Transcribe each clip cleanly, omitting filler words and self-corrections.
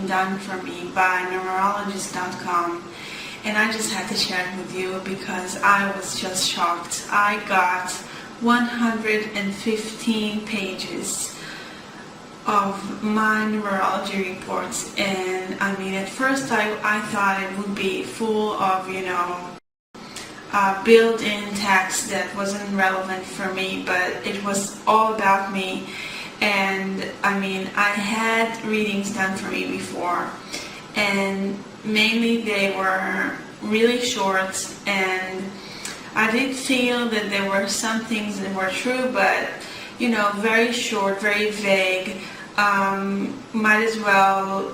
done for me by numerologist.com, and I just had to share it with you because I was just shocked. I got 115 pages of my numerology reports, and I mean, at first I thought it would be full of, built-in text that wasn't relevant for me, but it was all about me. And I mean, I had readings done for me before, and mainly they were really short, and I did feel that there were some things that were true, but very short, very vague. Might as well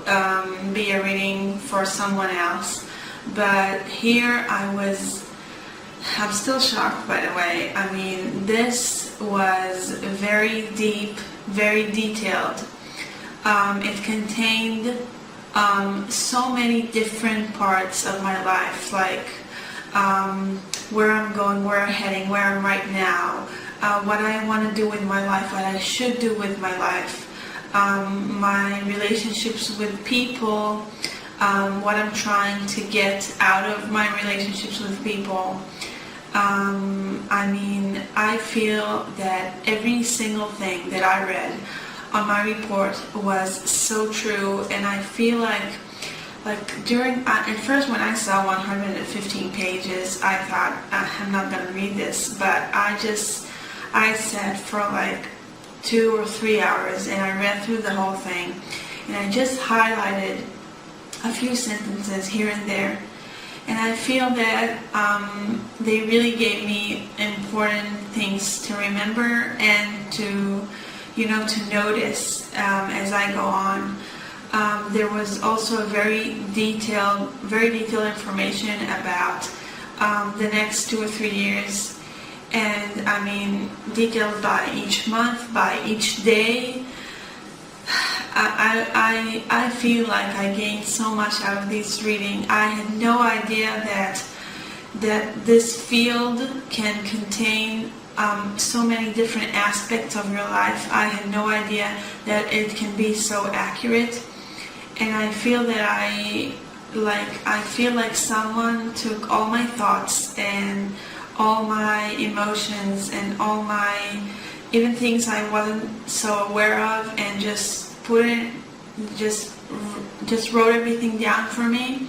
be a reading for someone else. But here I'm still shocked, by the way. I mean, this was very deep, very detailed. It contained so many different parts of my life, like where I'm going, where I'm heading, where I'm right now, what I want to do with my life, what I should do with my life, my relationships with people, what I'm trying to get out of my relationships with people. I mean, I feel that every single thing that I read on my report was so true, and I feel like at first when I saw 115 pages, I thought, I'm not going to read this, but I sat for like 2 or 3 hours and I read through the whole thing, and I just highlighted a few sentences here and there. And I feel that they really gave me important things to remember and to notice as I go on. There was also very detailed information about the next 2 or 3 years, and I mean, detailed by each month, by each day. I feel like I gained so much out of this reading. I had no idea that this field can contain so many different aspects of your life. I had no idea that it can be so accurate, and I feel that I feel like someone took all my thoughts and all my emotions and all my even things I wasn't so aware of, and just wrote everything down for me.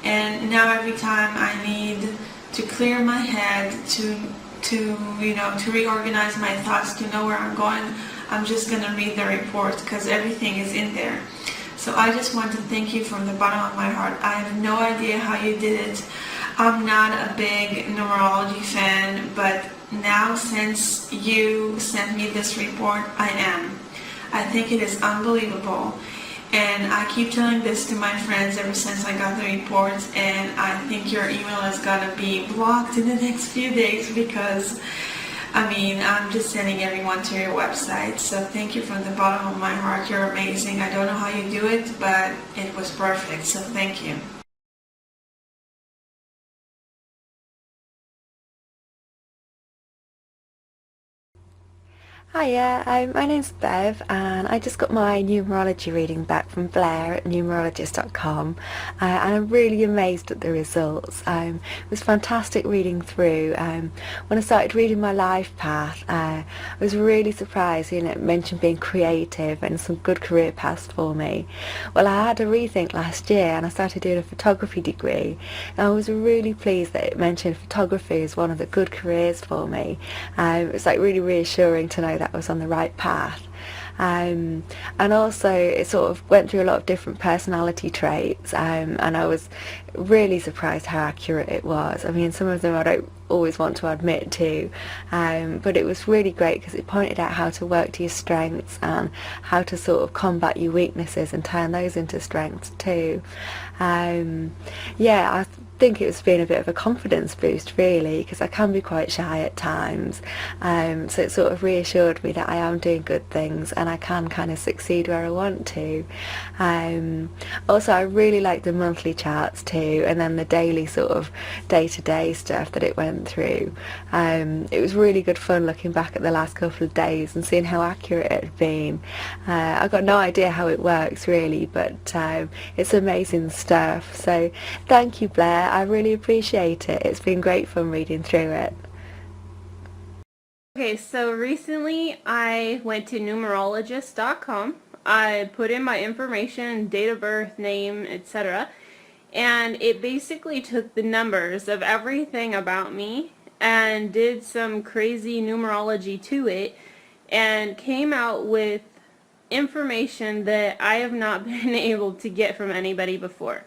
And now every time I need to clear my head, to reorganize my thoughts, to know where I'm going, I'm just going to read the report because everything is in there. So I just want to thank you from the bottom of my heart. I have no idea how you did it. I'm not a big numerology fan, but now since you sent me this report, I am. I think it is unbelievable, and I keep telling this to my friends ever since I got the report, and I think your email is going to be blocked in the next few days because, I mean, I'm just sending everyone to your website. So thank you from the bottom of my heart. You're amazing. I don't know how you do it, but it was perfect, so thank you. Hiya, my name's Bev, and I just got my numerology reading back from Blair at numerologist.com, and I'm really amazed at the results. It was fantastic reading through. When I started reading my life path, I was really surprised. It mentioned being creative and some good career paths for me. Well, I had a rethink last year and I started doing a photography degree, and I was really pleased that it mentioned photography as one of the good careers for me. It's like really reassuring to know that I was on the right path. And also it sort of went through a lot of different personality traits, and I was really surprised how accurate it was. I mean, some of them I don't always want to admit to, but it was really great because it pointed out how to work to your strengths and how to sort of combat your weaknesses and turn those into strengths too. think it was been a bit of a confidence boost really, because I can be quite shy at times, so it sort of reassured me that I am doing good things and I can kind of succeed where I want to. Also, I really like the monthly charts too, and then the daily sort of day-to-day stuff that it went through. It was really good fun looking back at the last couple of days and seeing how accurate it had been. I got no idea how it works really, but it's amazing stuff. So thank you, Blair. I really appreciate it. It's been great fun reading through it. Okay, so recently I went to numerologist.com. I put in my information, date of birth, name, etc. And it basically took the numbers of everything about me and did some crazy numerology to it and came out with information that I have not been able to get from anybody before.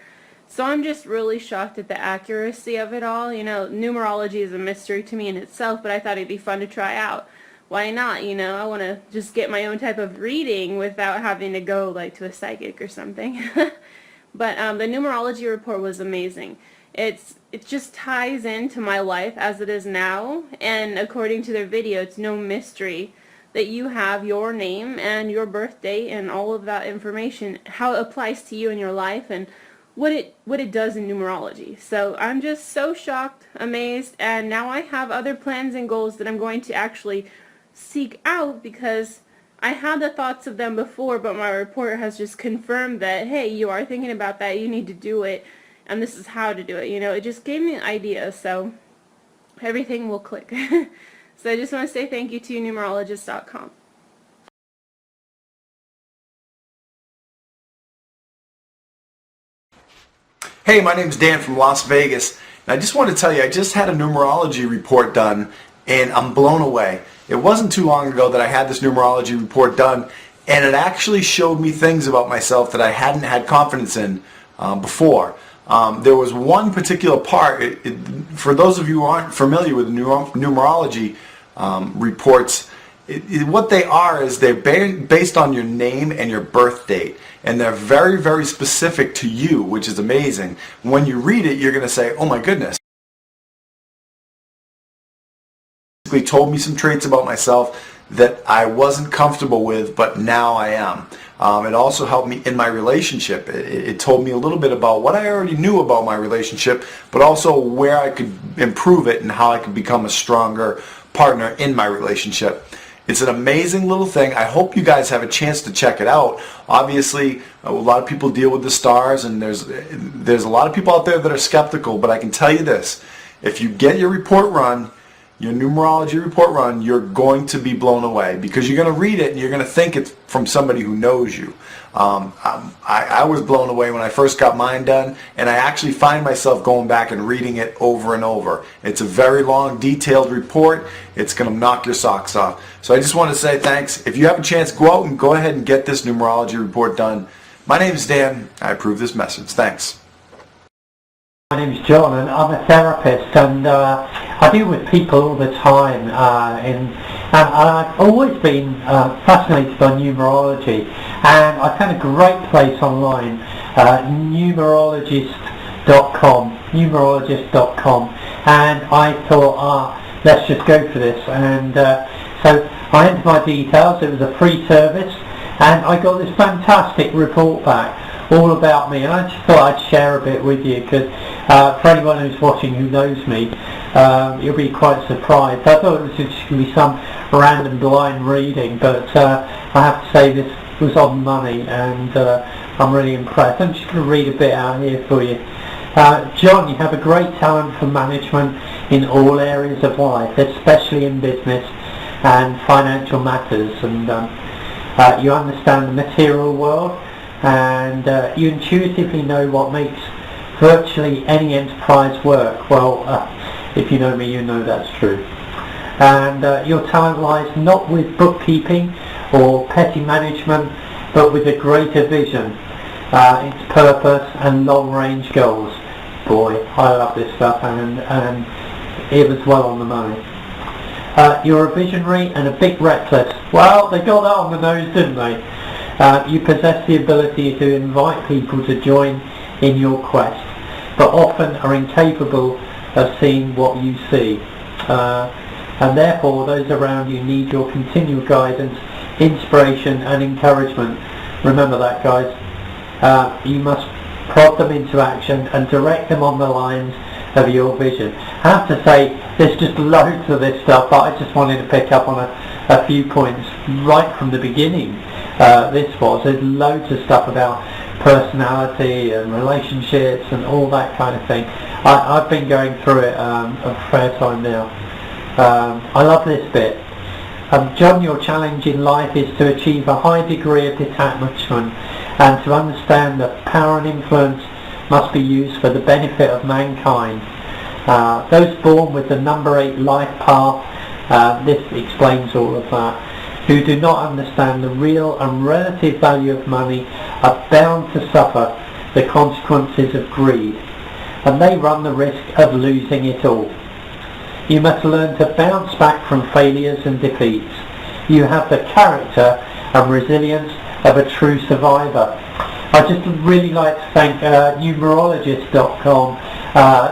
So I'm just really shocked at the accuracy of it all. You know, numerology is a mystery to me in itself, but I thought it'd be fun to try out. Why not? You know, I want to just get my own type of reading without having to go like to a psychic or something. But the numerology report was amazing. It just ties into my life as it is now, and according to their video, it's no mystery that you have your name and your birth date and all of that information, how it applies to you in your life, and what it does in numerology. So I'm just so shocked, amazed, and now I have other plans and goals that I'm going to actually seek out, because I had the thoughts of them before, but my report has just confirmed that, hey, you are thinking about that, you need to do it, and this is how to do it. You know, it just gave me an idea, so everything will click. So I just want to say thank you to numerologist.com. Hey, my name's Dan from Las Vegas, and I just want to tell you, I just had a numerology report done, and I'm blown away. It wasn't too long ago that I had this numerology report done, and it actually showed me things about myself that I hadn't had confidence in before. There was one particular part, for those of you who aren't familiar with numerology reports, what they are is they're based on your name and your birth date, and they're very, very specific to you, which is amazing. When you read it, you're going to say, oh my goodness. Basically told me some traits about myself that I wasn't comfortable with, but now I am. It also helped me in my relationship. It told me a little bit about what I already knew about my relationship, but also where I could improve it and how I could become a stronger partner in my relationship. It's an amazing little thing. I hope you guys have a chance to check it out. Obviously, a lot of people deal with the stars, and there's a lot of people out there that are skeptical, but I can tell you this. If you get your report run, your numerology report run, you're going to be blown away, because you're going to read it and you're going to think it's from somebody who knows you. I was blown away when I first got mine done, and I actually find myself going back and reading it over and over. It's a very long, detailed report. It's going to knock your socks off. So I just want to say thanks. If you have a chance, go ahead and get this numerology report done. My name is Dan. I approve this message. Thanks. My name is John, and I'm a therapist, and I deal with people all the time, and I've always been fascinated by numerology, and I found a great place online, numerologist.com, and I thought, let's just go for this, and so I entered my details. It was a free service, and I got this fantastic report back all about me, and I just thought I'd share a bit with you, because for anyone who's watching who knows me, you'll be quite surprised. I thought it was just going to be some random blind reading, but I have to say this was on money, and I'm really impressed. I'm just going to read a bit out here for you. John, you have a great talent for management in all areas of life, especially in business and financial matters, and you understand the material world, and you intuitively know what makes virtually any enterprise work. Well, if you know me, you know that's true. And your talent lies not with bookkeeping or petty management, but with a greater vision, its purpose and long-range goals. Boy, I love this stuff, and it was well on the money. You're a visionary and a bit reckless. Well, they got that on the nose, didn't they? You possess the ability to invite people to join in your quest. but often are incapable of seeing what you see. And therefore those around you need your continual guidance, inspiration and encouragement. Remember that, guys. You must prod them into action and direct them on the lines of your vision. I have to say, there's just loads of this stuff, but I just wanted to pick up on a few points right from the beginning. There's loads of stuff about personality and relationships and all that kind of thing. I've been going through it a fair time now. I love this bit. John, your challenge in life is to achieve a high degree of detachment and to understand that power and influence must be used for the benefit of mankind. Those born with the number 8 life path, this explains all of that, who do not understand the real and relative value of money are bound to suffer the consequences of greed, and they run the risk of losing it all. You must learn to bounce back from failures and defeats. You have the character and resilience of a true survivor. I'd just really like to thank numerologist.com.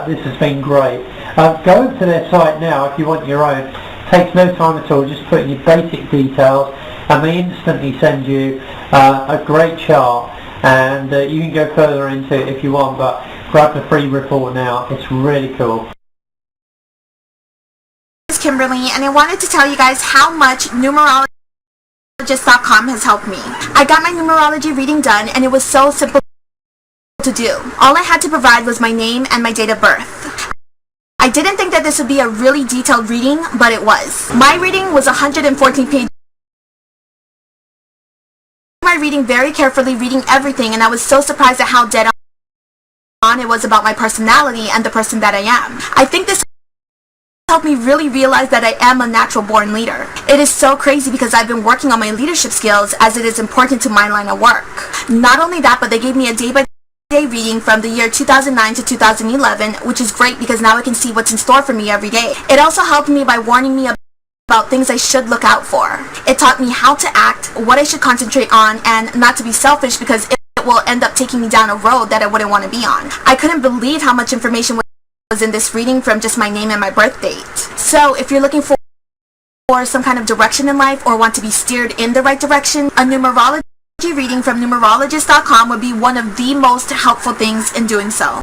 This has been great. Go over to their site now if you want your own. It takes no time at all, just put in your basic details and they instantly send you a great chart, and you can go further into it if you want, but grab the free report now. It's really cool. This is Kimberly, and I wanted to tell you guys how much numerologist.com has helped me. I got my numerology reading done, and it was so simple to do. All I had to provide was my name and my date of birth. I didn't think that this would be a really detailed reading, but it was. My reading was 114 pages. My reading very carefully, reading everything, and I was so surprised at how dead on it was about my personality and the person that I am. I think this helped me really realize that I am a natural born leader. It is so crazy because I've been working on my leadership skills as it is important to my line of work. Not only that, but they gave me a day-by-day reading from the year 2009 to 2011, which is great because now I can see what's in store for me every day. It also helped me by warning me about things I should look out for. It taught me how to act, what I should concentrate on, and not to be selfish because it will end up taking me down a road that I wouldn't want to be on. I couldn't believe how much information was in this reading from just my name and my birth date. So if you're looking for some kind of direction in life or want to be steered in the right direction, a numerology reading from numerologist.com would be one of the most helpful things in doing so.